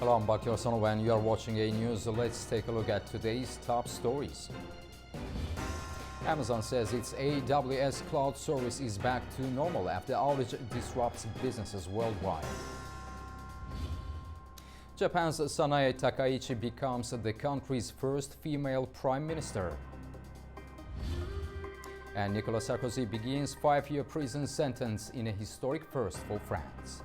Hello, I'm Bakir Sanov and you are watching A News. Let's take a look at today's top stories. Amazon says its AWS cloud service is back to normal after outage disrupts businesses worldwide. Japan's Sanae Takaichi becomes the country's first female prime minister. And Nicolas Sarkozy begins 5-year prison sentence in a historic first for France.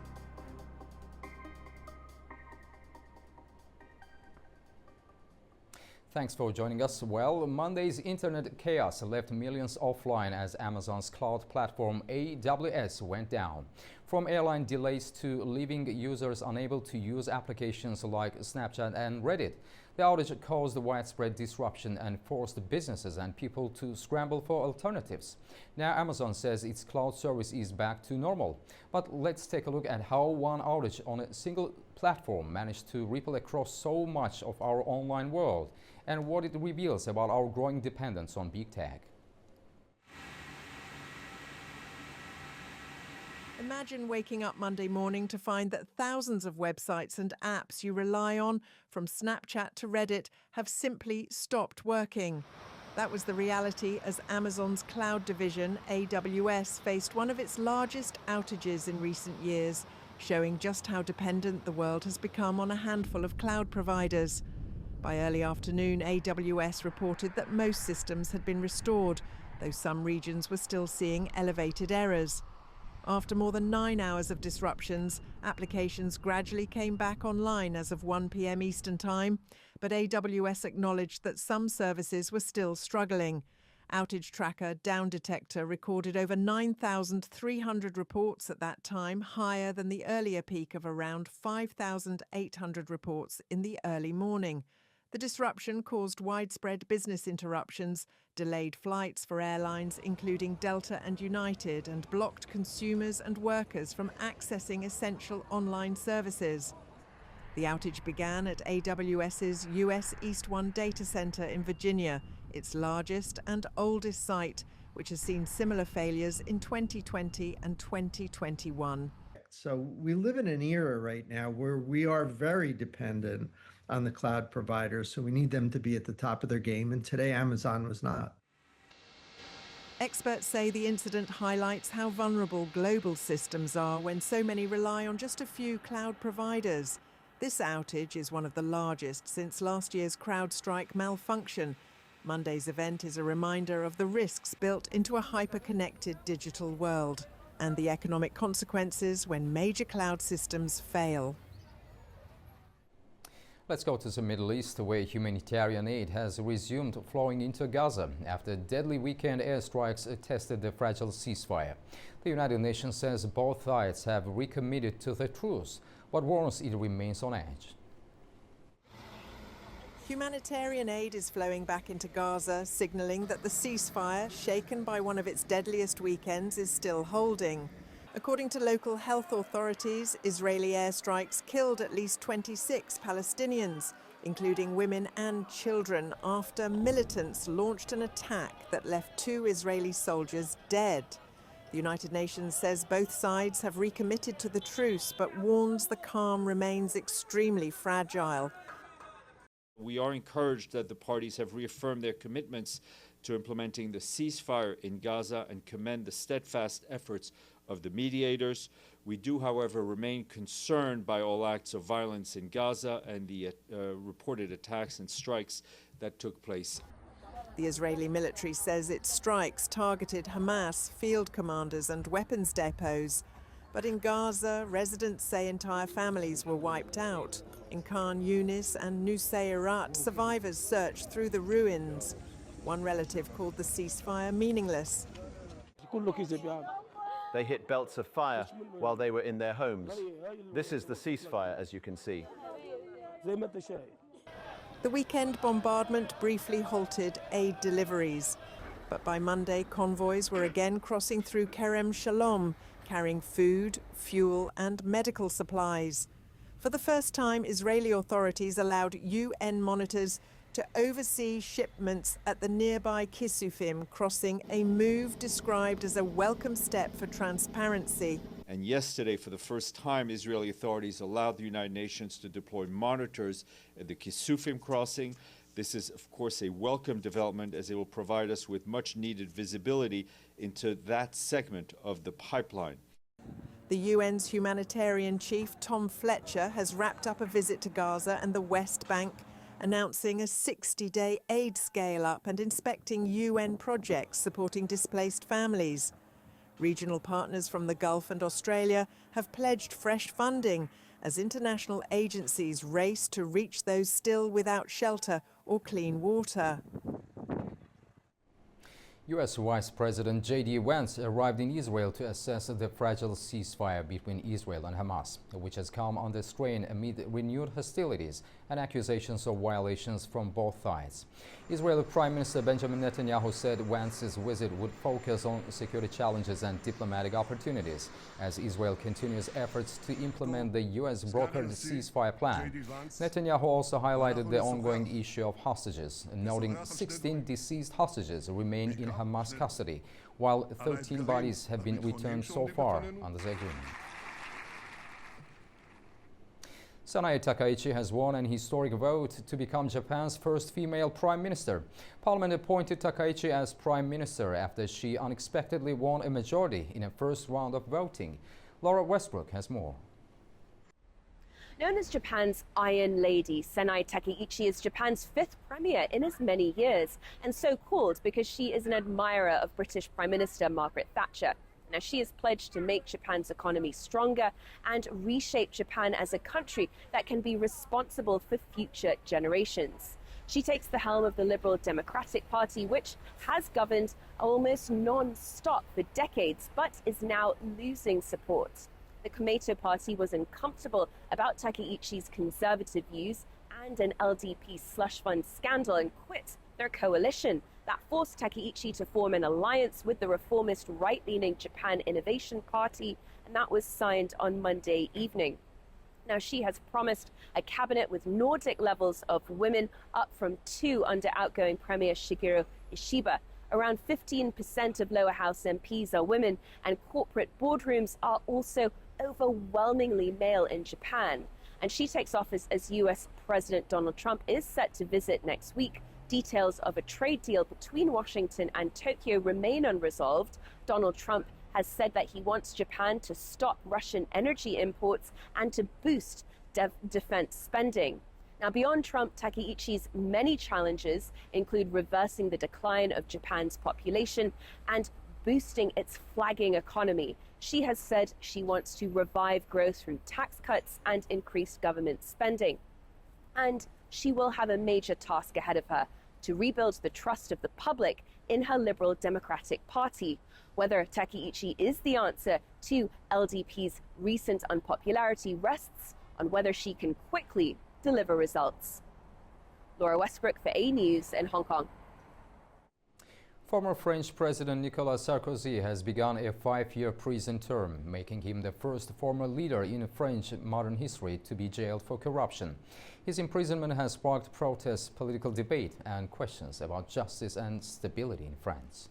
Thanks for joining us. Well, Monday's internet chaos left millions offline as Amazon's cloud platform AWS went down. From airline delays to leaving users unable to use applications like Snapchat and Reddit, the outage caused widespread disruption and forced businesses and people to scramble for alternatives. Now, Amazon says its cloud service is back to normal. But let's take a look at how one outage on a single platform managed to ripple across so much of our online world and what it reveals about our growing dependence on big tech. Imagine waking up Monday morning to find that thousands of websites and apps you rely on, from Snapchat to Reddit, have simply stopped working. That was the reality as Amazon's cloud division, AWS, faced one of its largest outages in recent years, showing just how dependent the world has become on a handful of cloud providers. By early afternoon, AWS reported that most systems had been restored, though some regions were still seeing elevated errors. After more than 9 hours of disruptions, applications gradually came back online as of 1 p.m. Eastern Time, but AWS acknowledged that some services were still struggling. Outage tracker Down Detector recorded over 9,300 reports at that time, higher than the earlier peak of around 5,800 reports in the early morning. The disruption caused widespread business interruptions, delayed flights for airlines including Delta and United, and blocked consumers and workers from accessing essential online services. The outage began at AWS's US East 1 data center in Virginia, its largest and oldest site, which has seen similar failures in 2020 and 2021. So we live in an era right now where we are very dependent on the cloud providers, so we need them to be at the top of their game, and today Amazon was not. Experts say the incident highlights how vulnerable global systems are when so many rely on just a few cloud providers. This outage is one of the largest since last year's CrowdStrike malfunction. Monday's event is a reminder of the risks built into a hyper-connected digital world and the economic consequences when major cloud systems fail. Let's go to the Middle East, where humanitarian aid has resumed flowing into Gaza after deadly weekend airstrikes tested the fragile ceasefire. The United Nations says both sides have recommitted to the truce, but warns it remains on edge. Humanitarian aid is flowing back into Gaza, signaling that the ceasefire, shaken by one of its deadliest weekends, is still holding. According to local health authorities, Israeli airstrikes killed at least 26 Palestinians, including women and children, after militants launched an attack that left 2 Israeli soldiers dead. The United Nations says both sides have recommitted to the truce, but warns the calm remains extremely fragile. We are encouraged that the parties have reaffirmed their commitments to implementing the ceasefire in Gaza and commend the steadfast efforts of the mediators. We do, however, remain concerned by all acts of violence in Gaza and the reported attacks and strikes that took place. The Israeli military says its strikes targeted Hamas, field commanders and weapons depots. But in Gaza, residents say entire families were wiped out. In Khan Yunis and Nusayrat, survivors searched through the ruins. One relative called the ceasefire meaningless. They hit belts of fire while they were in their homes. This is the ceasefire, as you can see. The weekend bombardment briefly halted aid deliveries. But by Monday, convoys were again crossing through Kerem Shalom, carrying food, fuel and medical supplies. For the first time, Israeli authorities allowed UN monitors to oversee shipments at the nearby Kisufim crossing, a move described as a welcome step for transparency. And yesterday, for the first time, Israeli authorities allowed the United Nations to deploy monitors at the Kisufim crossing. This is, of course, a welcome development as it will provide us with much needed visibility into that segment of the pipeline. The UN's humanitarian chief, Tom Fletcher, has wrapped up a visit to Gaza and the West Bank, announcing a 60-day aid scale-up and inspecting UN projects supporting displaced families. Regional partners from the Gulf and Australia have pledged fresh funding as international agencies race to reach those still without shelter or clean water. U.S. Vice President J.D. Vance arrived in Israel to assess the fragile ceasefire between Israel and Hamas, which has come under strain amid renewed hostilities and accusations of violations from both sides. Israeli Prime Minister Benjamin Netanyahu said Vance's visit would focus on security challenges and diplomatic opportunities as Israel continues efforts to implement the U.S.-brokered ceasefire plan. Netanyahu also highlighted the ongoing issue of hostages, noting 16 deceased hostages remain in Hamas custody, while 13 bodies have been returned so far under the agreement. Sanae Takaichi has won an historic vote to become Japan's first female prime minister. Parliament appointed Takaichi as prime minister after she unexpectedly won a majority in a first round of voting. Laura Westbrook has more. Known as Japan's Iron Lady, Sanae Takaichi is Japan's 5th premier in as many years, and so called because she is an admirer of British Prime Minister Margaret Thatcher. Now, she has pledged to make Japan's economy stronger and reshape Japan as a country that can be responsible for future generations. She takes the helm of the Liberal Democratic Party, which has governed almost non-stop for decades, but is now losing support. The Komeito Party was uncomfortable about Takaichi's conservative views and an LDP slush fund scandal and quit their coalition. That forced Takaichi to form an alliance with the reformist right-leaning Japan Innovation Party, and that was signed on Monday evening. Now, she has promised a cabinet with Nordic levels of women, up from 2 under outgoing Premier Shigeru Ishiba. Around 15% of lower house MPs are women, and corporate boardrooms are also overwhelmingly male in Japan. And she takes office as US President Donald Trump is set to visit next week. Details of a trade deal between Washington and Tokyo remain unresolved. Donald Trump has said that he wants Japan to stop Russian energy imports and to boost defense spending. Now, beyond Trump, Takaichi's many challenges include reversing the decline of Japan's population and boosting its flagging economy. She has said she wants to revive growth through tax cuts and increased government spending. And she will have a major task ahead of her: to rebuild the trust of the public in her Liberal Democratic Party. Whether Takaichi is the answer to LDP's recent unpopularity rests on whether she can quickly deliver results. Laura Westbrook for A News in Hong Kong. Former French President Nicolas Sarkozy has begun a 5-year prison term, making him the first former leader in French modern history to be jailed for corruption. His imprisonment has sparked protests, political debate, and questions about justice and stability in France.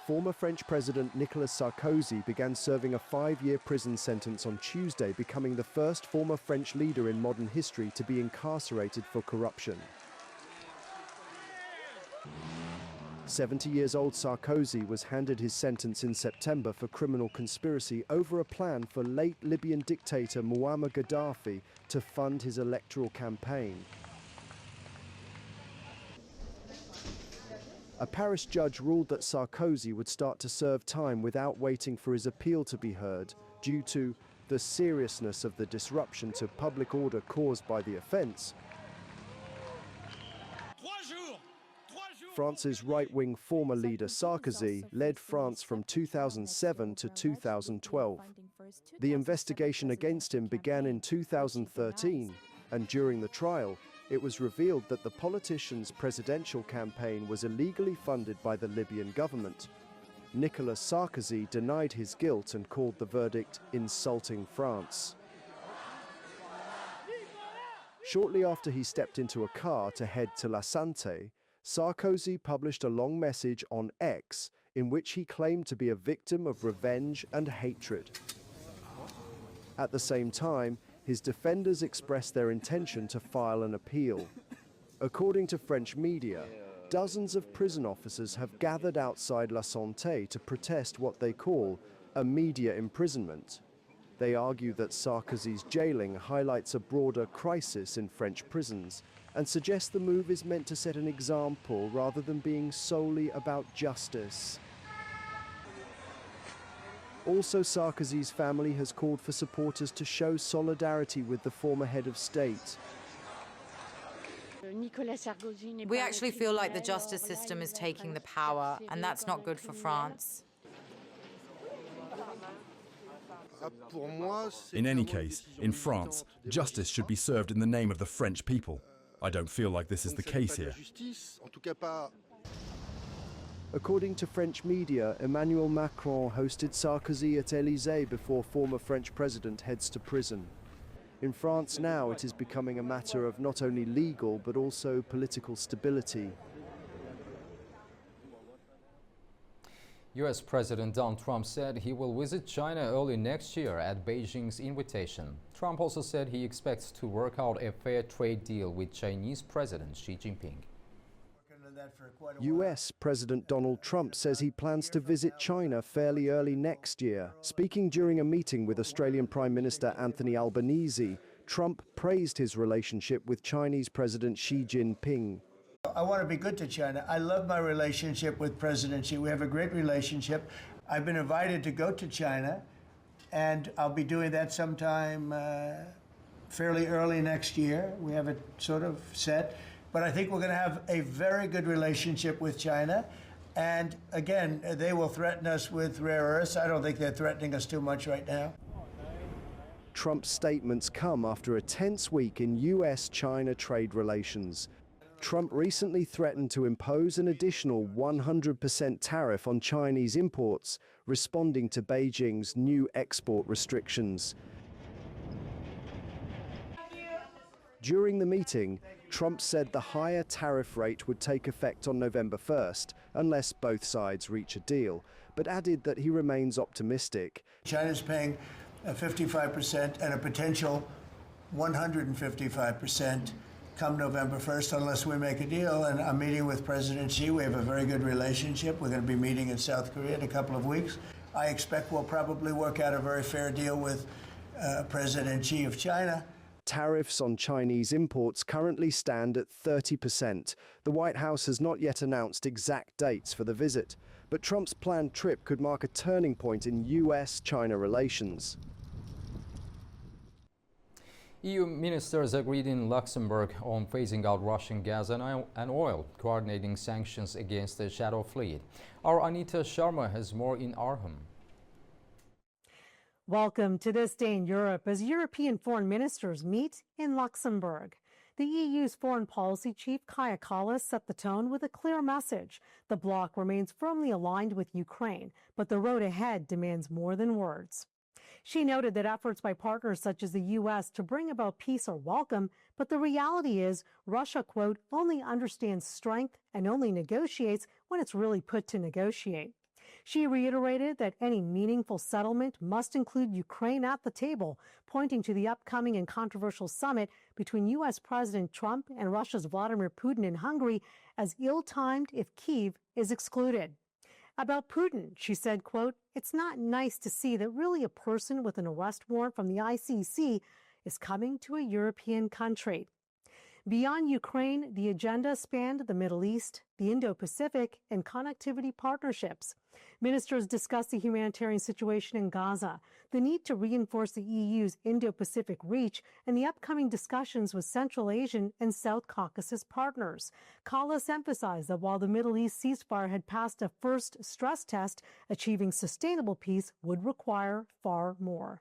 Former French President Nicolas Sarkozy began serving a 5-year prison sentence on Tuesday, becoming the first former French leader in modern history to be incarcerated for corruption. 70-year-old Sarkozy was handed his sentence in September for criminal conspiracy over a plan for late Libyan dictator Muammar Gaddafi to fund his electoral campaign. A Paris judge ruled that Sarkozy would start to serve time without waiting for his appeal to be heard due to the seriousness of the disruption to public order caused by the offence. France's right-wing former leader Sarkozy led France from 2007 to 2012. The investigation against him began in 2013, and during the trial, it was revealed that the politician's presidential campaign was illegally funded by the Libyan government. Nicolas Sarkozy denied his guilt and called the verdict insulting France. Shortly after he stepped into a car to head to La Santé, Sarkozy published a long message on X in which he claimed to be a victim of revenge and hatred. At the same time, his defenders expressed their intention to file an appeal. According to French media, dozens of prison officers have gathered outside La Santé to protest what they call a media imprisonment. They argue that Sarkozy's jailing highlights a broader crisis in French prisons and suggest the move is meant to set an example rather than being solely about justice. Also, Sarkozy's family has called for supporters to show solidarity with the former head of state. We actually feel like the justice system is taking the power, and that's not good for France. In any case, in France, justice should be served in the name of the French people. I don't feel like this is the case here. According to French media, Emmanuel Macron hosted Sarkozy at Élysée before former French president heads to prison. In France now, it is becoming a matter of not only legal but also political stability. U.S. President Donald Trump said he will visit China early next year at Beijing's invitation. Trump also said he expects to work out a fair trade deal with Chinese President Xi Jinping. U.S. President Donald Trump says he plans to visit China fairly early next year. Speaking during a meeting with Australian Prime Minister Anthony Albanese, Trump praised his relationship with Chinese President Xi Jinping. I want to be good to China. I love my relationship with President Xi. We have a great relationship. I've been invited to go to China, and I'll be doing that sometime fairly early next year. We have it sort of set. But I think we're going to have a very good relationship with China. And again, they will threaten us with rare earths. I don't think they're threatening us too much right now. Trump's statements come after a tense week in U.S.-China trade relations. Trump recently threatened to impose an additional 100% tariff on Chinese imports, responding to Beijing's new export restrictions. During the meeting, Trump said the higher tariff rate would take effect on November 1st, unless both sides reach a deal, but added that he remains optimistic. China's paying 55% and a potential 155% come November 1st, unless we make a deal. And I'm meeting with President Xi. We have a very good relationship. We're going to be meeting in South Korea in a couple of weeks. I expect we'll probably work out a very fair deal with President Xi of China. Tariffs on Chinese imports currently stand at 30%. The White House has not yet announced exact dates for the visit, but Trump's planned trip could mark a turning point in U.S.-China relations. EU ministers agreed in Luxembourg on phasing out Russian gas and oil, coordinating sanctions against the shadow fleet. Our Anita Sharma has more in Arham. Welcome to This Day in Europe as European foreign ministers meet in Luxembourg. The EU's foreign policy chief, Kaja Kallas, set the tone with a clear message. The bloc remains firmly aligned with Ukraine, but the road ahead demands more than words. She noted that efforts by partners such as the U.S. to bring about peace are welcome, but the reality is Russia, quote, only understands strength and only negotiates when it's really put to negotiate. She reiterated that any meaningful settlement must include Ukraine at the table, pointing to the upcoming and controversial summit between U.S. President Trump and Russia's Vladimir Putin in Hungary as ill-timed if Kyiv is excluded. About Putin, she said, quote, it's not nice to see that really a person with an arrest warrant from the ICC is coming to a European country. Beyond Ukraine, the agenda spanned the Middle East, the Indo-Pacific, and connectivity partnerships. Ministers discussed the humanitarian situation in Gaza, the need to reinforce the EU's Indo-Pacific reach, and the upcoming discussions with Central Asian and South Caucasus partners. Kallas emphasized that while the Middle East ceasefire had passed a first stress test, achieving sustainable peace would require far more.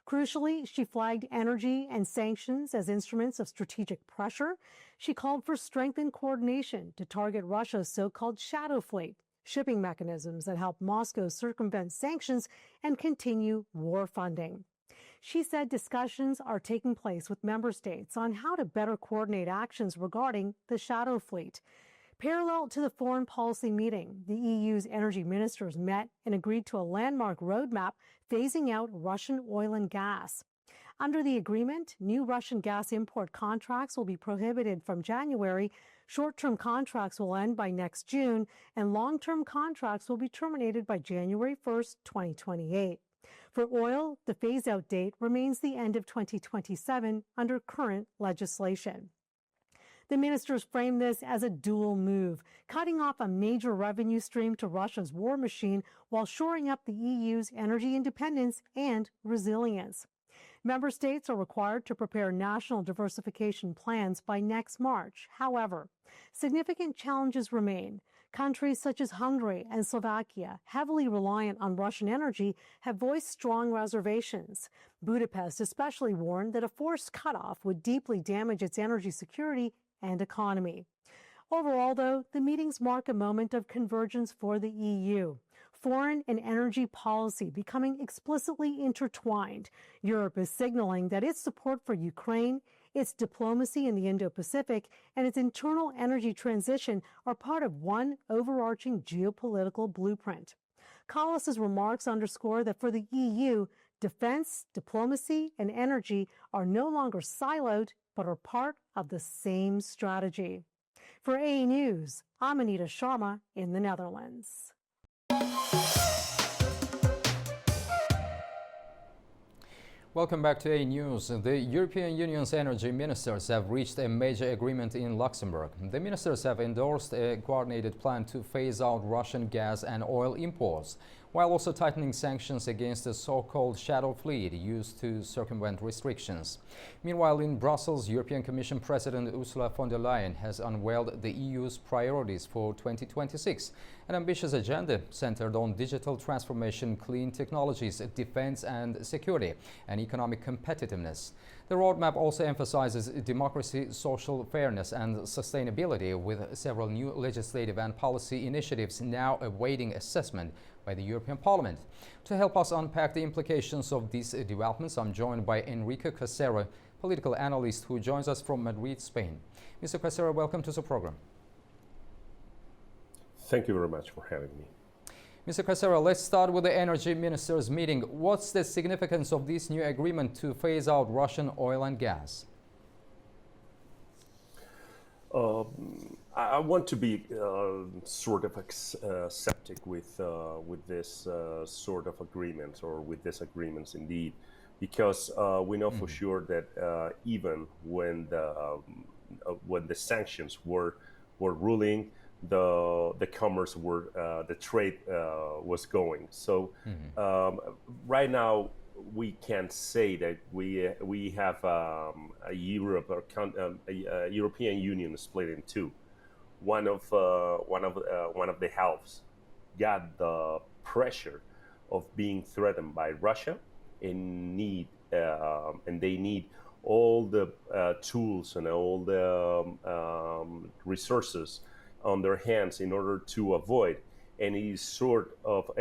Crucially, she flagged energy and sanctions as instruments of strategic pressure. She called for strengthened coordination to target Russia's so-called shadow fleet, shipping mechanisms that help Moscow circumvent sanctions and continue war funding. She said discussions are taking place with member states on how to better coordinate actions regarding the shadow fleet. Parallel to the foreign policy meeting, the EU's energy ministers met and agreed to a landmark roadmap phasing out Russian oil and gas. Under the agreement, new Russian gas import contracts will be prohibited from January, short-term contracts will end by next June, and long-term contracts will be terminated by January 1st, 2028. For oil, the phase-out date remains the end of 2027 under current legislation. The ministers framed this as a dual move, cutting off a major revenue stream to Russia's war machine while shoring up the EU's energy independence and resilience. Member states are required to prepare national diversification plans by next March. However, significant challenges remain. Countries such as Hungary and Slovakia, heavily reliant on Russian energy, have voiced strong reservations. Budapest especially warned that a forced cutoff would deeply damage its energy security and economy. Overall, though, the meetings mark a moment of convergence for the EU. Foreign and energy policy becoming explicitly intertwined. Europe is signaling that its support for Ukraine, its diplomacy in the Indo-Pacific, and its internal energy transition are part of one overarching geopolitical blueprint. Collis's remarks underscore that for the EU, defense, diplomacy, and energy are no longer siloed, but are part of the same strategy. For A News, I'm Anita Sharma in the Netherlands. Welcome back to A News. The European Union's energy ministers have reached a major agreement in Luxembourg. The ministers have endorsed a coordinated plan to phase out Russian gas and oil imports, while also tightening sanctions against the so-called shadow fleet used to circumvent restrictions. Meanwhile, in Brussels, European Commission President Ursula von der Leyen has unveiled the EU's priorities for 2026, an ambitious agenda centered on digital transformation, clean technologies, defense and security, and economic competitiveness. The roadmap also emphasizes democracy, social fairness and sustainability, with several new legislative and policy initiatives now awaiting assessment by the European Parliament. To help us unpack the implications of these developments, I'm joined by Enrique Casero, political analyst who joins us from Madrid, Spain. Mr. Casero, welcome to the program. Thank you very much for having me. Mr. Casero, let's start with the energy ministers' meeting. What's the significance of this new agreement to phase out Russian oil and gas? I want to be sort of skeptic with this sort of agreement, or with disagreements indeed, because we know for sure that even when the sanctions were ruling, the commerce the trade was going. So right now we can say that we have a European Union split in two. One of the halves got the pressure of being threatened by Russia and they need all the tools and all the resources on their hands in order to avoid any sort of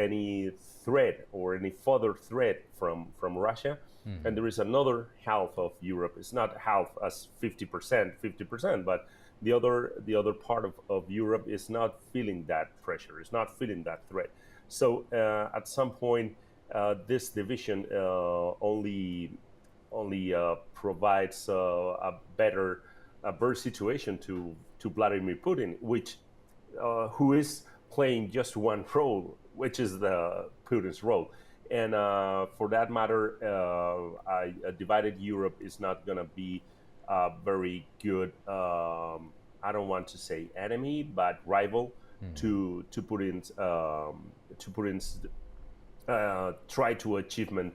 threat or any further threat from Russia. And there is another half of Europe. It's not half as 50%, but the other part of Europe is not feeling that pressure, is not feeling that threat. So at some point, this division only provides a better situation to Vladimir Putin, who is playing just one role, which is the Putin's role. And for that matter, a divided Europe is not going to be a very good, I don't want to say enemy, but rival to Putin's try to achievement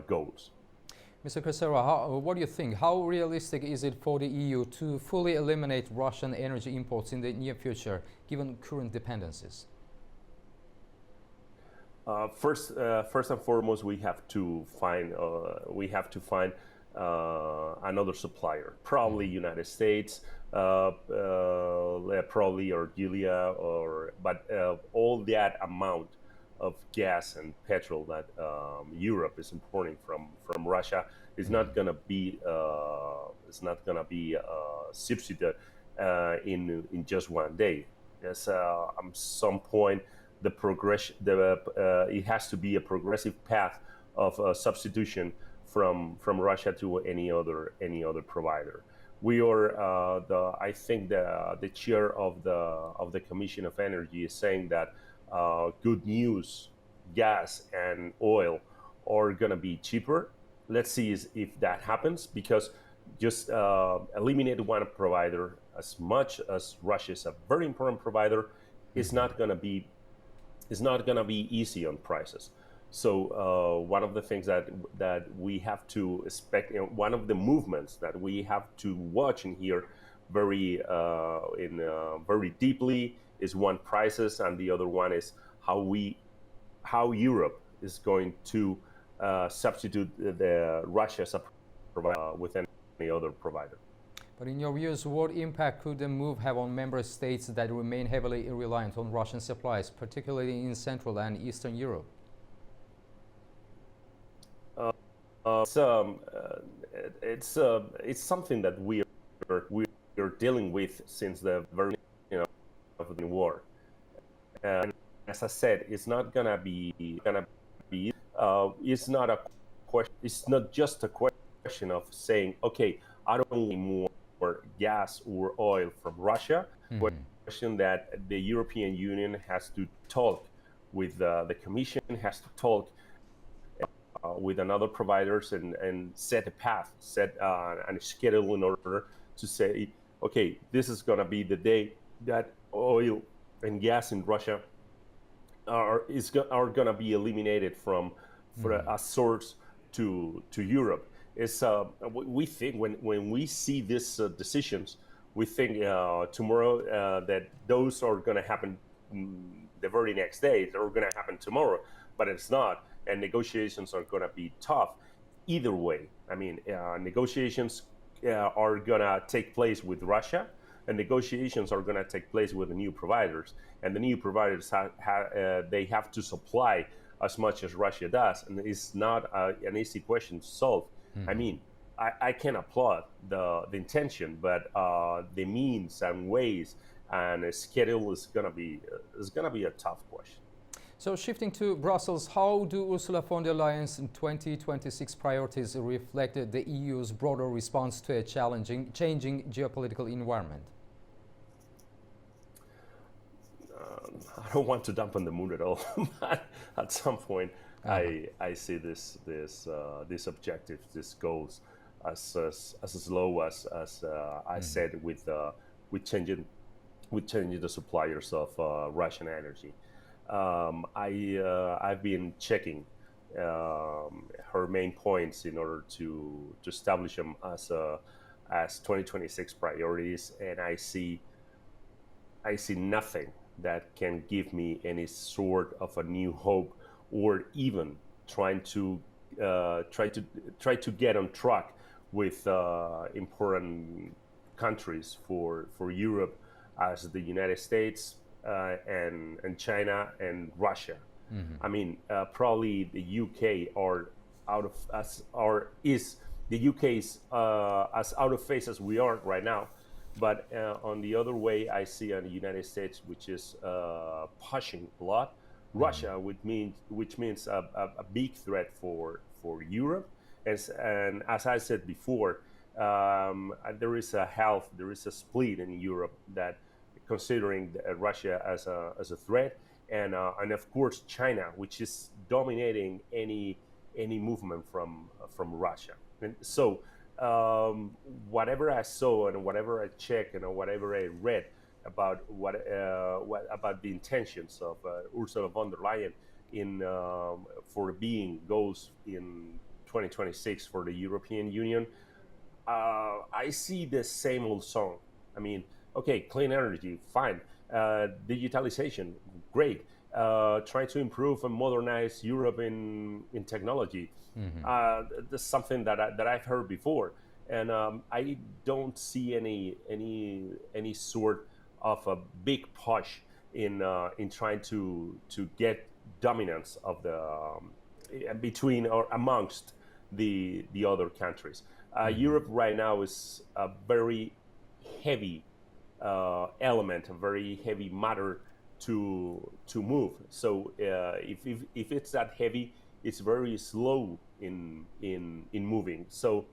goals. Mr. Casero, what do you think? How realistic is it for the EU to fully eliminate Russian energy imports in the near future, given current dependencies? First and foremost, we have to find another supplier, probably United States, probably Algeria, but all that amount of gas and petrol that Europe is importing from Russia is not going to be substituted in just one day. Yes, at some point the progression, it has to be a progressive path of substitution from Russia to any other provider. We are I think the chair of the Commission of Energy is saying that good news, gas and oil are going to be cheaper. Let's see if that happens, because just eliminate one provider, as much as Russia is a very important provider, it's not going to be easy on prices. So one of the things that we have to expect, one of the movements that we have to watch in here very deeply is one, prices, and the other one is how Europe is going to substitute the Russia as a provider with any other provider. But in your views, what impact could the move have on member states that remain heavily reliant on Russian supplies, particularly in Central and Eastern Europe? It's something that we are dealing with since the very of the war. And as I said, it's not gonna be. It's not a question. It's not just a question of saying, okay, I don't need more gas or oil from Russia. But a question that the European Union has to talk with the Commission, has to talk with another providers and set a path, set and a schedule in order to say, okay, this is going to be the day that oil and gas in Russia are going to be eliminated from a source to Europe. It's we think when we see these decisions, we think tomorrow that those are going to happen the very next day. They're going to happen tomorrow, but it's not. And negotiations are going to be tough either way. I mean, negotiations are going to take place with Russia, and negotiations are going to take place with the new providers. And the new providers they have to supply as much as Russia does, and it's not an easy question to solve. I mean, I can applaud the intention, but the means and ways and a schedule is going to be a tough question. So shifting to Brussels, how do Ursula von der Leyen's 2026 priorities reflect the EU's broader response to a changing geopolitical environment? I don't want to dampen the mood at all, but at some point I see these objectives, these goals, as low as I said with changing the suppliers of Russian energy. I've been checking her main points in order to establish them as 2026 priorities, and I see nothing that can give me any sort of a new hope, or even try to get on track with important countries for Europe, as the United States and China and Russia. I mean, probably the UK the UK is as out of phase as we are right now. But on the other way, I see the United States, which is pushing a lot. Russia, which means a big threat for Europe. And as I said before, there is a split in Europe that considering Russia as a threat, and of course China, which is dominating any movement from Russia. And so whatever I saw and whatever I checked and whatever I read about about the intentions of Ursula von der Leyen for being goals in 2026 for the European Union, I see the same old song. I mean, okay, clean energy, fine. Digitalization, great. Trying to improve and modernize Europe in technology. That's something that I've heard before, and I don't see any sort of a big push in trying to get dominance of the between or amongst the other countries. Europe right now is a very heavy element, a very heavy matter to move. So if it's that heavy, it's very slow in moving. So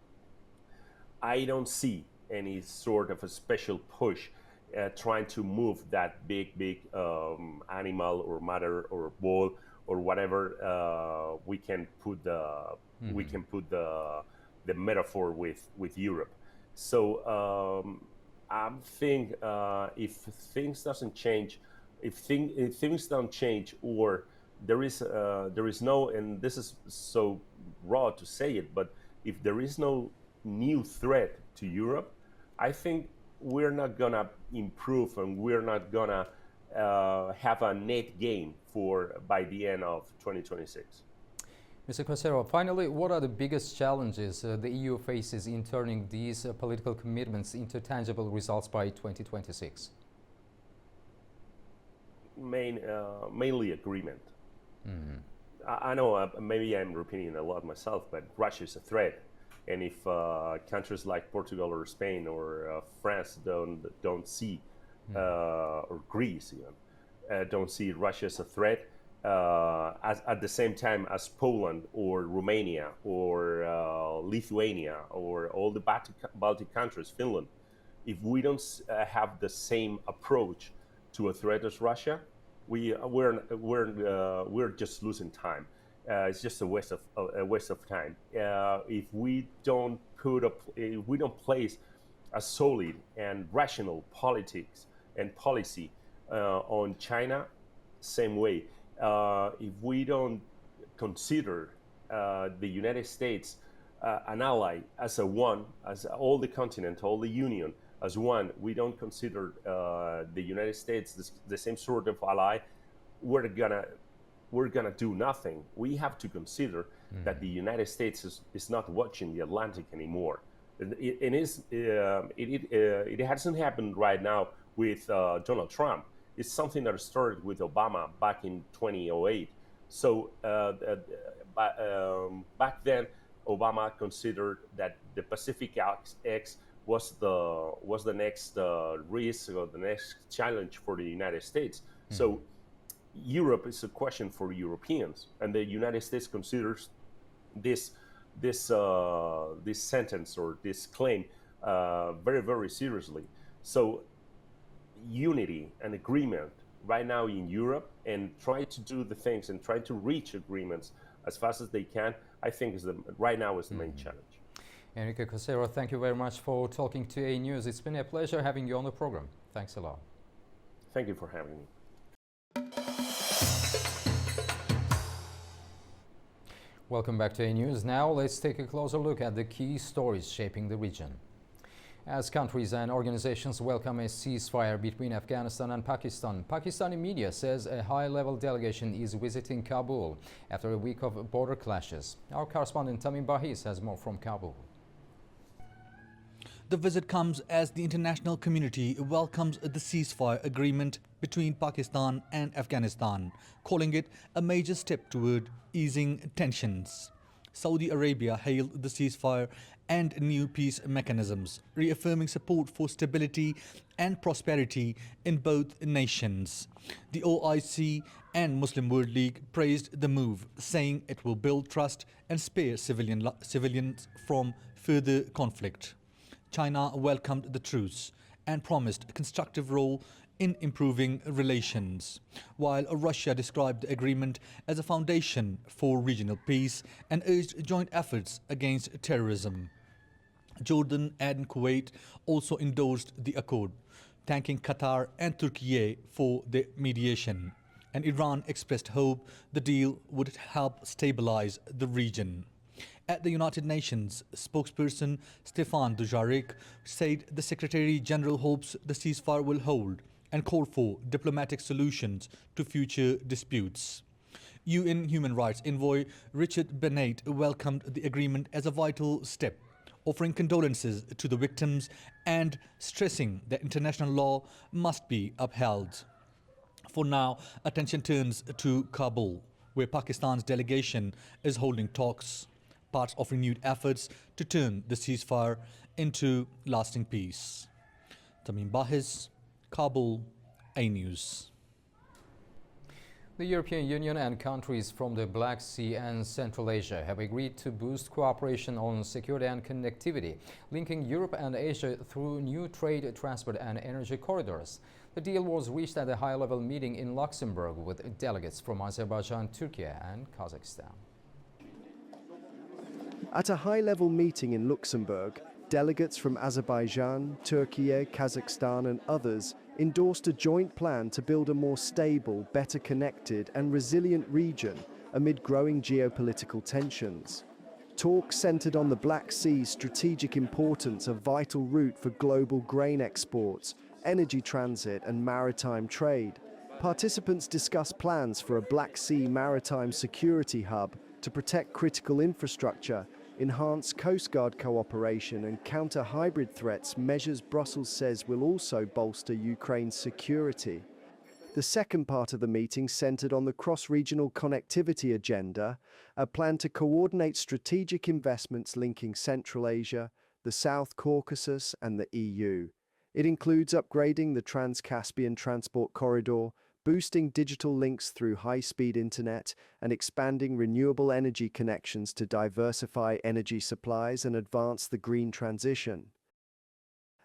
I don't see any sort of a special push trying to move that big animal or matter or ball or whatever we can put the metaphor with Europe. So I think if things doesn't change, if things don't change, or there is no, and this is so raw to say it, but if there is no new threat to Europe, I think we're not gonna improve and we're not gonna have a net gain by the end of 2026. Mr. Quasero, finally, what are the biggest challenges the EU faces in turning these political commitments into tangible results by 2026? Mainly agreement. I know maybe I'm repeating a lot myself, but Russia is a threat. And if countries like Portugal or Spain or France don't see, or Greece even, don't see Russia as a threat, at the same time as Poland or Romania or Lithuania or all the Baltic countries, Finland, if we don't have the same approach to a threat as Russia, we're just losing time. It's just a waste of time. If we don't place a solid and rational politics and policy on China, same way. If we don't consider the United States an ally, as all the continent, all the Union as one, we don't consider the United States the same sort of ally, we're gonna do nothing. We have to consider that the United States is not watching the Atlantic anymore. It hasn't happened right now with Donald Trump. It's something that started with Obama back in 2008. So back then, Obama considered that the Pacific X was the next risk or the next challenge for the United States. So Europe is a question for Europeans, and the United States considers this sentence or this claim very, very seriously. So unity and agreement right now in Europe, and try to do the things and try to reach agreements as fast as they can, I think right now is the main challenge. Enrique Quasero, thank you very much for talking to A News. It's been a pleasure having you on the program. Thanks a lot. Thank you for having me. Welcome back to A News. Now let's take a closer look at the key stories shaping the region. As countries and organizations welcome a ceasefire between Afghanistan and Pakistan, Pakistani media says a high-level delegation is visiting Kabul after a week of border clashes. Our correspondent Tamim Bahis has more from Kabul. The visit comes as the international community welcomes the ceasefire agreement between Pakistan and Afghanistan, calling it a major step toward easing tensions. Saudi Arabia hailed the ceasefire and new peace mechanisms, reaffirming support for stability and prosperity in both nations. The OIC and Muslim World League praised the move, saying it will build trust and spare civilians from further conflict. China welcomed the truce and promised a constructive role in improving relations, while Russia described the agreement as a foundation for regional peace and urged joint efforts against terrorism. Jordan and Kuwait also endorsed the accord, thanking Qatar and Turkey for their mediation, and Iran expressed hope the deal would help stabilize the region. At the United Nations, spokesperson Stefan Dujarric said the Secretary General hopes the ceasefire will hold and called for diplomatic solutions to future disputes. UN Human Rights Envoy Richard Bennett welcomed the agreement as a vital step, offering condolences to the victims and stressing that international law must be upheld. For now, attention turns to Kabul, where Pakistan's delegation is holding talks, parts of renewed efforts to turn the ceasefire into lasting peace. Tamim Bahis, Kabul, A News. The European Union and countries from the Black Sea and Central Asia have agreed to boost cooperation on security and connectivity, linking Europe and Asia through new trade, transport and energy corridors. The deal was reached at a high-level meeting in Luxembourg with delegates from Azerbaijan, Turkey and Kazakhstan. At a high-level meeting in Luxembourg, delegates from Azerbaijan, Turkey, Kazakhstan and others endorsed a joint plan to build a more stable, better connected and resilient region amid growing geopolitical tensions. Talks centered on the Black Sea's strategic importance, a vital route for global grain exports, energy transit and maritime trade. Participants discussed plans for a Black Sea maritime security hub to protect critical infrastructure, enhance Coast Guard cooperation and counter hybrid threats, measures Brussels says will also bolster Ukraine's security. The second part of the meeting centered on the cross-regional connectivity agenda, a plan to coordinate strategic investments linking Central Asia, the South Caucasus and the EU. It includes upgrading the Trans-Caspian transport corridor, boosting digital links through high-speed internet and expanding renewable energy connections to diversify energy supplies and advance the green transition.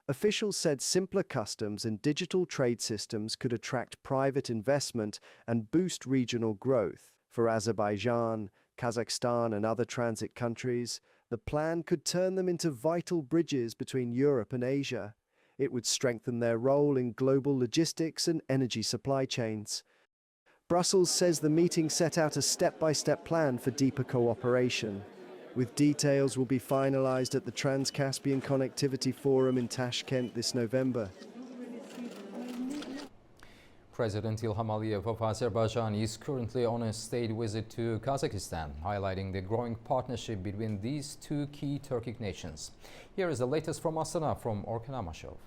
Officials said simpler customs and digital trade systems could attract private investment and boost regional growth. For Azerbaijan, Kazakhstan and other transit countries, the plan could turn them into vital bridges between Europe and Asia. It would strengthen their role in global logistics and energy supply chains. Brussels says the meeting set out a step-by-step plan for deeper cooperation, with details will be finalized at the Trans-Caspian Connectivity Forum in Tashkent this November. President Ilham Aliyev of Azerbaijan is currently on a state visit to Kazakhstan, highlighting the growing partnership between these two key Turkic nations. Here is the latest from Astana from Orkan Amashov.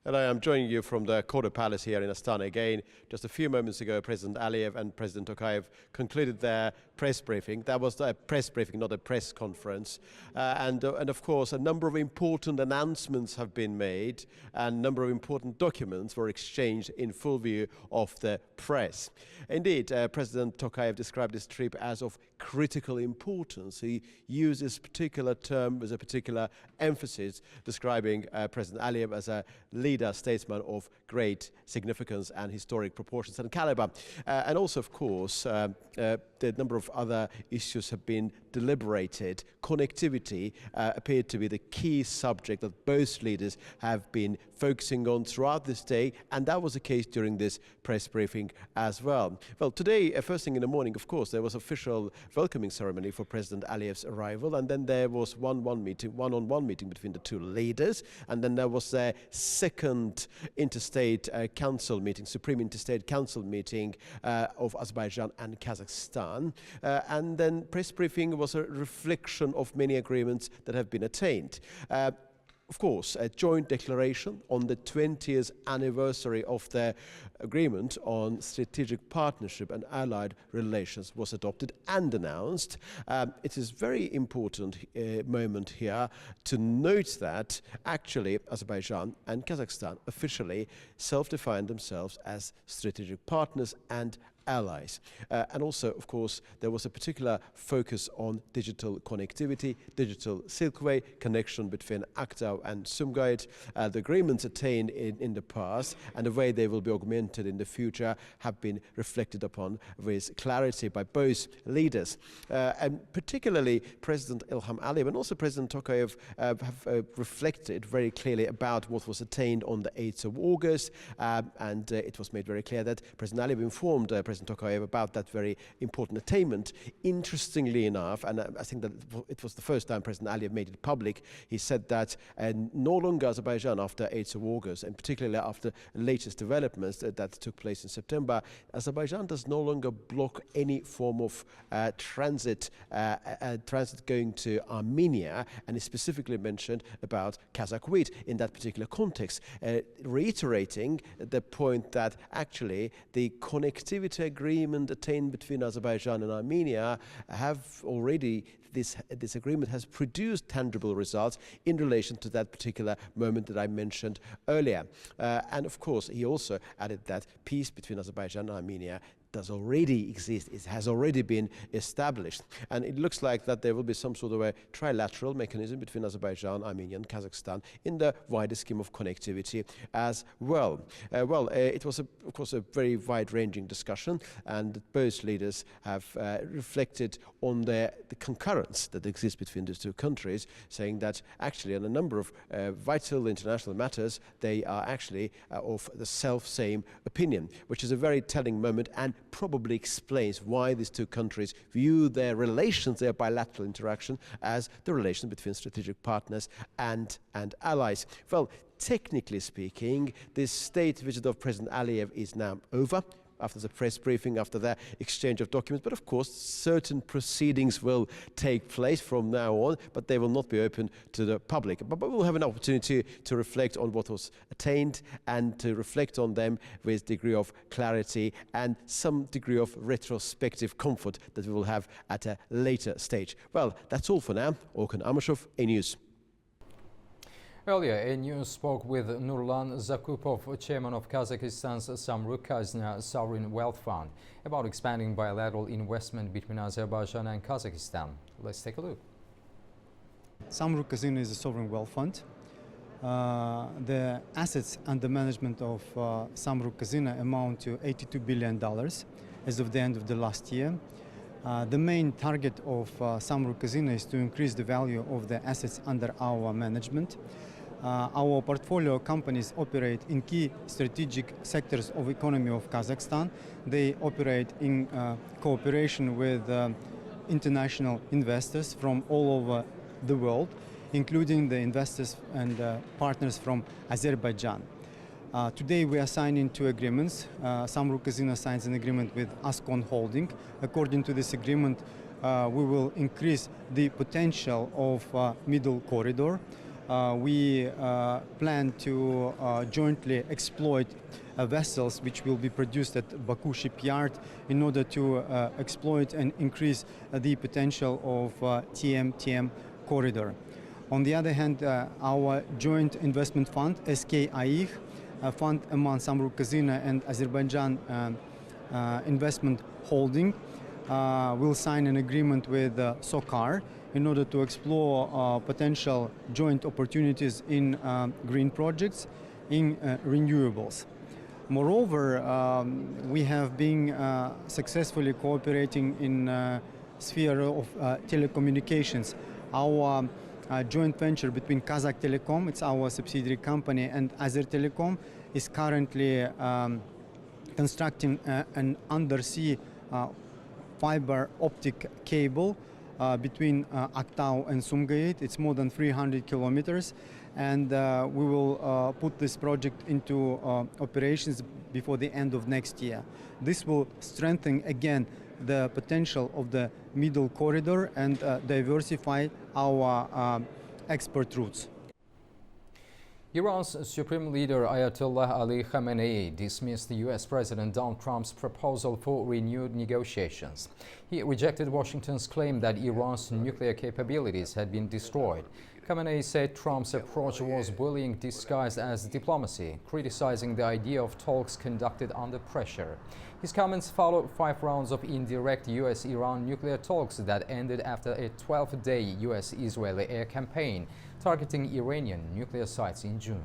And I am joining you from the Koda Palace here in Astana again. Just a few moments ago, President Aliyev and President Tokayev concluded their press briefing. That was a press briefing, not a press conference. And of course, a number of important announcements have been made and a number of important documents were exchanged in full view of the press. Indeed, President Tokayev described this trip as of critical importance. He used this particular term with a particular emphasis, describing President Aliyev as a leader, statesman of great significance and historic proportions and caliber. And also, of course, the number of other issues have been deliberated. Connectivity appeared to be the key subject that both leaders have been focusing on throughout this day, and that was the case during this press briefing as well. Well, today, first thing in the morning, of course, there was official welcoming ceremony for President Aliyev's arrival, and then there was one-on-one meeting between the two leaders, and then there was a second interstate council meeting, Supreme Interstate Council meeting of Azerbaijan and Kazakhstan. And then press briefing was a reflection of many agreements that have been attained. Of course, a joint declaration on the 20th anniversary of the agreement on strategic partnership and allied relations was adopted and announced. It is very important moment here to note that actually Azerbaijan and Kazakhstan officially self-defined themselves as strategic partners and allies. And also, of course, there was a particular focus on digital connectivity, digital Silkway, connection between Aktau and Sumgait. The agreements attained in the past and the way they will be augmented in the future have been reflected upon with clarity by both leaders. And particularly President Ilham Aliyev and also President Tokayev have reflected very clearly about what was attained on the 8th of August. And it was made very clear that President Aliyev informed President Tokayev about that very important attainment. Interestingly enough, and I think that it was the first time President Aliyev made it public, he said that no longer Azerbaijan after 8th of August, and particularly after latest developments that took place in September, Azerbaijan does no longer block any form of transit going to Armenia, and he specifically mentioned about Kazakh wheat in that particular context, reiterating the point that actually the connectivity later agreement attained between Azerbaijan and Armenia this agreement has produced tangible results in relation to that particular moment that I mentioned earlier. And of course, he also added that peace between Azerbaijan and Armenia does already exist. It has already been established. And it looks like that there will be some sort of a trilateral mechanism between Azerbaijan, Armenia and Kazakhstan in the wider scheme of connectivity as well. It was, of course, a very wide-ranging discussion, and both leaders have reflected on the concurrence that exists between these two countries, saying that actually on a number of vital international matters, they are actually of the self-same opinion, which is a very telling moment and probably explains why these two countries view their relations, their bilateral interaction, as the relation between strategic partners and allies. Well, technically speaking, this state visit of President Aliyev is now over after the press briefing, after the exchange of documents. But of course, certain proceedings will take place from now on, but they will not be open to the public. But we'll have an opportunity to reflect on what was attained and to reflect on them with degree of clarity and some degree of retrospective comfort that we will have at a later stage. Well, that's all for now. Orkun Amashov, A News. Earlier, A News spoke with Nurlan Zakupov, chairman of Kazakhstan's Samruk-Kazyna Sovereign Wealth Fund, about expanding bilateral investment between Azerbaijan and Kazakhstan. Let's take a look. Samruk-Kazyna is a sovereign wealth fund. The assets under management of Samruk-Kazyna amount to $82 billion as of the end of the last year. The main target of Samruk-Kazyna is to increase the value of the assets under our management. Our portfolio companies operate in key strategic sectors of economy of Kazakhstan. They operate in cooperation with international investors from all over the world, including the investors and partners from Azerbaijan. Today we are signing two agreements. Samruk-Kazyna signs an agreement with Ascon Holding. According to this agreement, we will increase the potential of middle corridor. We plan to jointly exploit vessels which will be produced at Baku shipyard in order to exploit and increase the potential of TM corridor. On the other hand, our joint investment fund, SKAIH, a fund among Samruk-Kazyna and Azerbaijan Investment Holding, will sign an agreement with SOCAR in order to explore potential joint opportunities in green projects, in renewables. Moreover, we have been successfully cooperating in sphere of telecommunications. Our joint venture between Kazakh Telecom, it's our subsidiary company, and Azer Telecom is currently constructing an undersea fiber optic cable between Aktau and Sumgayit. It's more than 300 kilometers, and we will put this project into operations before the end of next year. This will strengthen again the potential of the middle corridor and diversify our export routes. Iran's Supreme Leader Ayatollah Ali Khamenei dismissed the U.S. President Donald Trump's proposal for renewed negotiations. He rejected Washington's claim that Iran's nuclear capabilities had been destroyed. Khamenei said Trump's approach was bullying disguised as diplomacy, criticizing the idea of talks conducted under pressure. His comments followed 5 rounds of indirect U.S.-Iran nuclear talks that ended after a 12-day U.S.-Israeli air campaign targeting Iranian nuclear sites in June.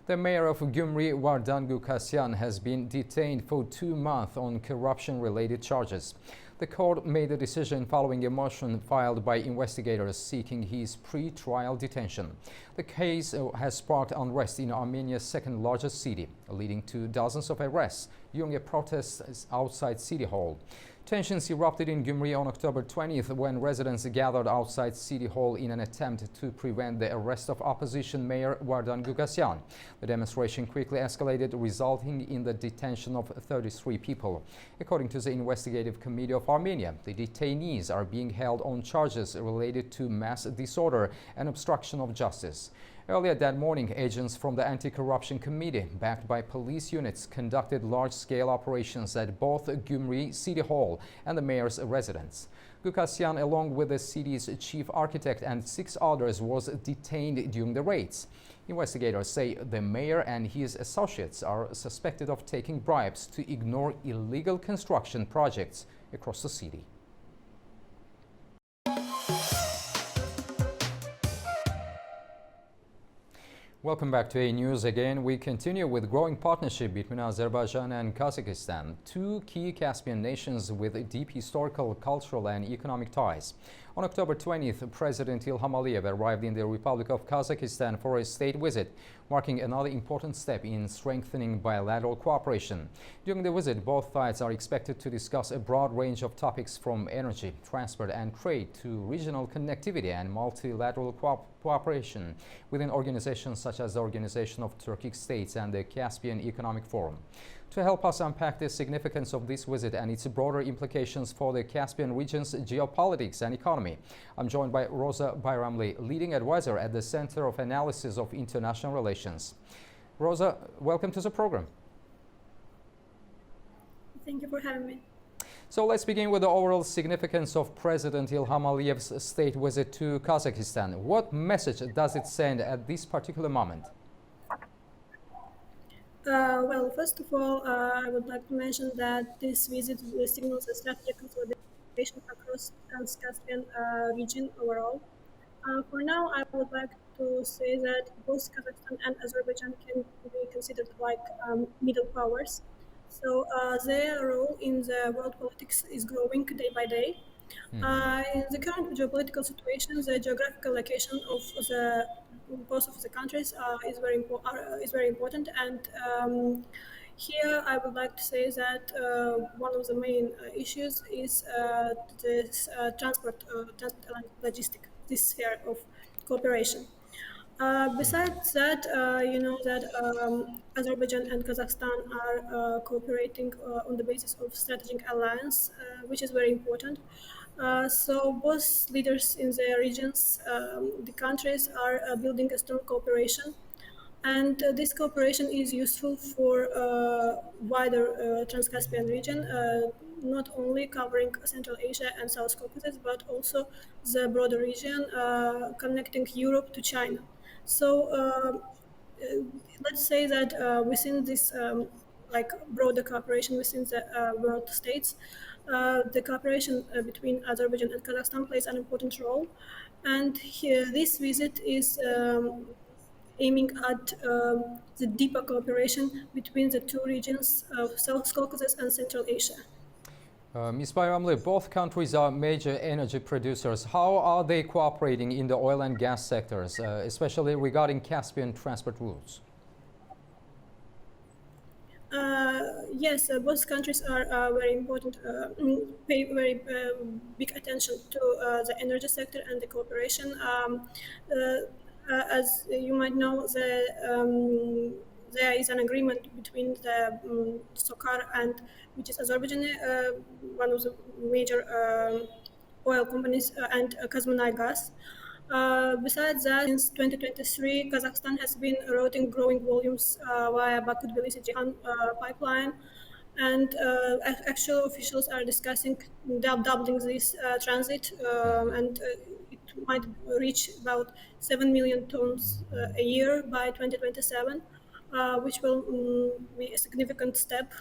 The mayor of Gyumri, Vardan Gukasyan, has been detained for 2 months on corruption-related charges. The court made the decision following a motion filed by investigators seeking his pre-trial detention. The case has sparked unrest in Armenia's second-largest city, leading to dozens of arrests during a protest outside City Hall. Tensions erupted in Gyumri on October 20th when residents gathered outside City Hall in an attempt to prevent the arrest of opposition mayor Vardan Gukasyan. The demonstration quickly escalated, resulting in the detention of 33 people. According to the Investigative Committee of Armenia, the detainees are being held on charges related to mass disorder and obstruction of justice. Earlier that morning, agents from the Anti-Corruption Committee, backed by police units, conducted large-scale operations at both Gyumri City Hall and the mayor's residence. Gukasyan, along with the city's chief architect and 6 others, was detained during the raids. Investigators say the mayor and his associates are suspected of taking bribes to ignore illegal construction projects across the city. Welcome back to A News again. We continue with growing partnership between Azerbaijan and Kazakhstan, two key Caspian nations with deep historical, cultural and economic ties. On October 20th, President Ilham Aliyev arrived in the Republic of Kazakhstan for a state visit, marking another important step in strengthening bilateral cooperation. During the visit, both sides are expected to discuss a broad range of topics from energy, transport and trade to regional connectivity and multilateral cooperation within organizations such as the Organization of Turkic States and the Caspian Economic Forum. To help us unpack the significance of this visit and its broader implications for the Caspian region's geopolitics and economy, I'm joined by Rosa Bayramli, leading advisor at the Center of Analysis of International Relations. Rosa, welcome to the program. Thank you for having me. So let's begin with the overall significance of President Ilham Aliyev's state visit to Kazakhstan. What message does it send at this particular moment? Well, first of all, I would like to mention that this visit signals a strategic consolidation across Trans-Caspian region overall. For now, I would like to say that both Kazakhstan and Azerbaijan can be considered like middle powers. So their role in the world politics is growing day by day. In the current geopolitical situation, the geographical location of both of the countries is very important. And here, I would like to say that one of the main issues is this transport and logistics, this sphere of cooperation. Besides that, you know that Azerbaijan and Kazakhstan are cooperating on the basis of strategic alliance, which is very important. So both leaders in their regions, the countries are building a strong cooperation. And this cooperation is useful for wider Trans-Caspian region, not only covering Central Asia and South Caucasus, but also the broader region connecting Europe to China. So let's say that within this like broader cooperation within the world states, the cooperation between Azerbaijan and Kazakhstan plays an important role. And here, this visit is aiming at the deeper cooperation between the two regions of South Caucasus and Central Asia. Ms. Bayramli, both countries are major energy producers. How are they cooperating in the oil and gas sectors, especially regarding Caspian transport routes? Yes, both countries are very important, pay very big attention to the energy sector and the cooperation. As you might know, there is an agreement between the SOCAR and which is Azerbaijan, one of the major oil companies, and Kazmunaygas. Besides that, since 2023, Kazakhstan has been routing growing volumes via Baku-Tbilisi-Ceyhan pipeline, and actual officials are discussing doubling this transit, and it might reach about 7 million tons a year by 2027, which will be a significant step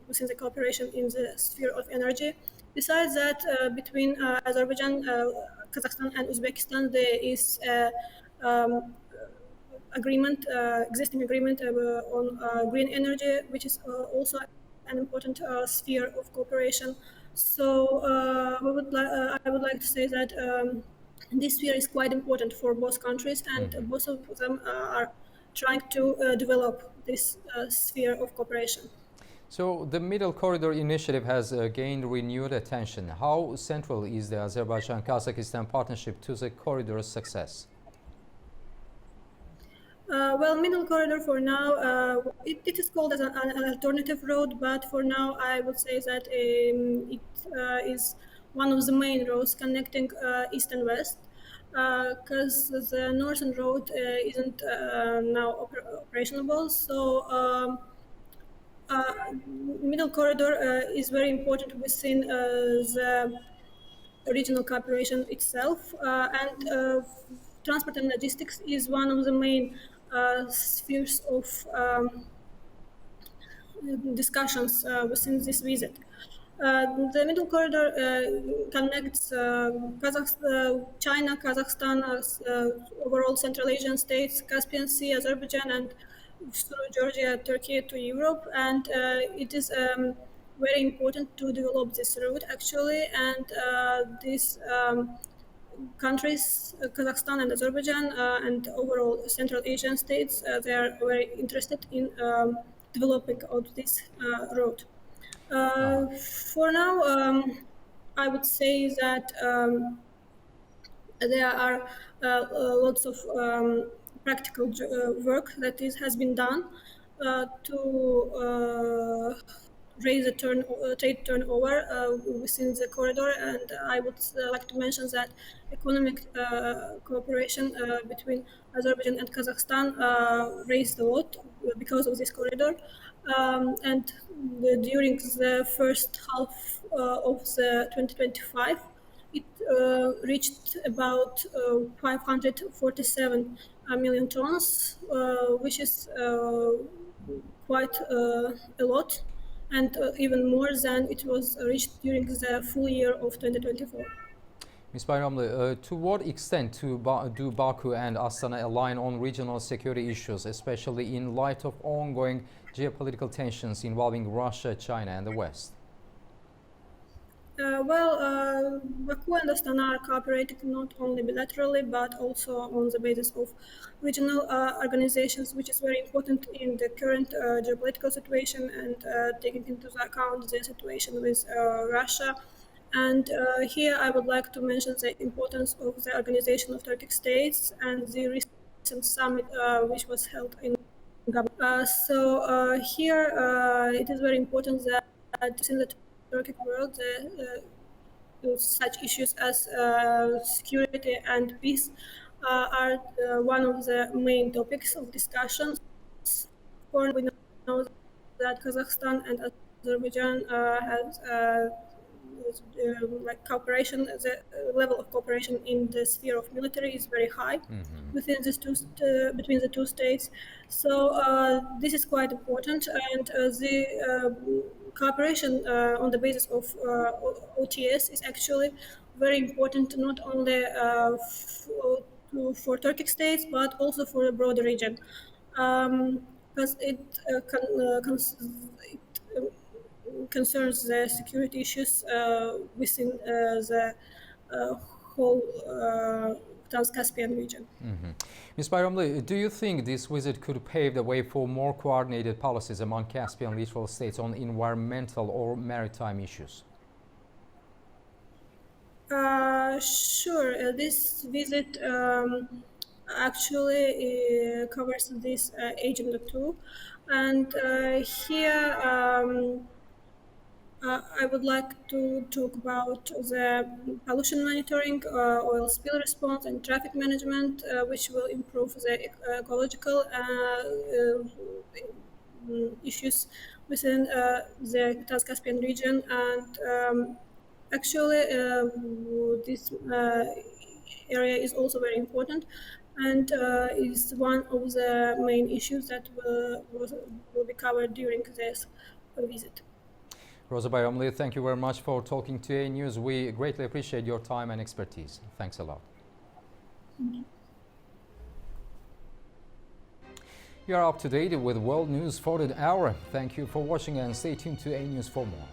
within the cooperation in the sphere of energy. Besides that, between Azerbaijan, Kazakhstan and Uzbekistan, there is existing agreement on green energy, which is also an important sphere of cooperation. So I would like to say that this sphere is quite important for both countries, and both of them are trying to develop this sphere of cooperation. So the Middle Corridor initiative has gained renewed attention. How central is the Azerbaijan-Kazakhstan partnership to the corridor's success? Well, Middle Corridor for now, it is called as an alternative road, but for now I would say that it is one of the main roads connecting East and West. because the northern road isn't now operational. So middle corridor is very important within the regional cooperation itself, and transport and logistics is one of the main spheres of discussions within this visit. The middle corridor connects China, Kazakhstan, overall Central Asian states, Caspian Sea, Azerbaijan, and through Georgia, Turkey to Europe. And it is very important to develop this route actually. And these countries, Kazakhstan and Azerbaijan, and overall Central Asian states, they are very interested in developing out this road. For now, I would say that there are lots of practical work that has been done to raise the trade turnover within the corridor, and I would like to mention that economic cooperation between Azerbaijan and Kazakhstan raised a lot because of this corridor, and during the first half of the 2025, it reached about 547 million tons, which is quite a lot, and even more than it was reached during the full year of 2024. Ms. Bayramlı, to what extent do Baku and Astana align on regional security issues, especially in light of ongoing geopolitical tensions involving Russia, China, and the West? Baku and Astana are cooperating not only bilaterally but also on the basis of regional organizations, which is very important in the current geopolitical situation and taking into account the situation with Russia. And here I would like to mention the importance of the Organization of Turkic States and the recent summit which was held in Gabon. Here it is very important that in the Turkic world such issues as security and peace are one of the main topics of discussions. We know that Kazakhstan and Azerbaijan has like cooperation. The level of cooperation in the sphere of military is very high within these between the two states. So this is quite important, and the cooperation on the basis of OTS is actually very important, not only for Turkic states but also for the broader region, because it concerns the security issues within the whole Trans-Caspian region. Ms. Bayramlı, do you think this visit could pave the way for more coordinated policies among Caspian littoral states on environmental or maritime issues? Sure. This visit actually covers this agenda too, and here I would like to talk about the pollution monitoring, oil spill response, and traffic management, which will improve the ecological issues within the Trans-Caspian region. And actually, this area is also very important and is one of the main issues that will be covered during this visit. Rosa Bayramlı, thank you very much for talking to A News. We greatly appreciate your time and expertise. Thanks a lot. You are up to date with world news for the hour. Thank you for watching and stay tuned to A News for more.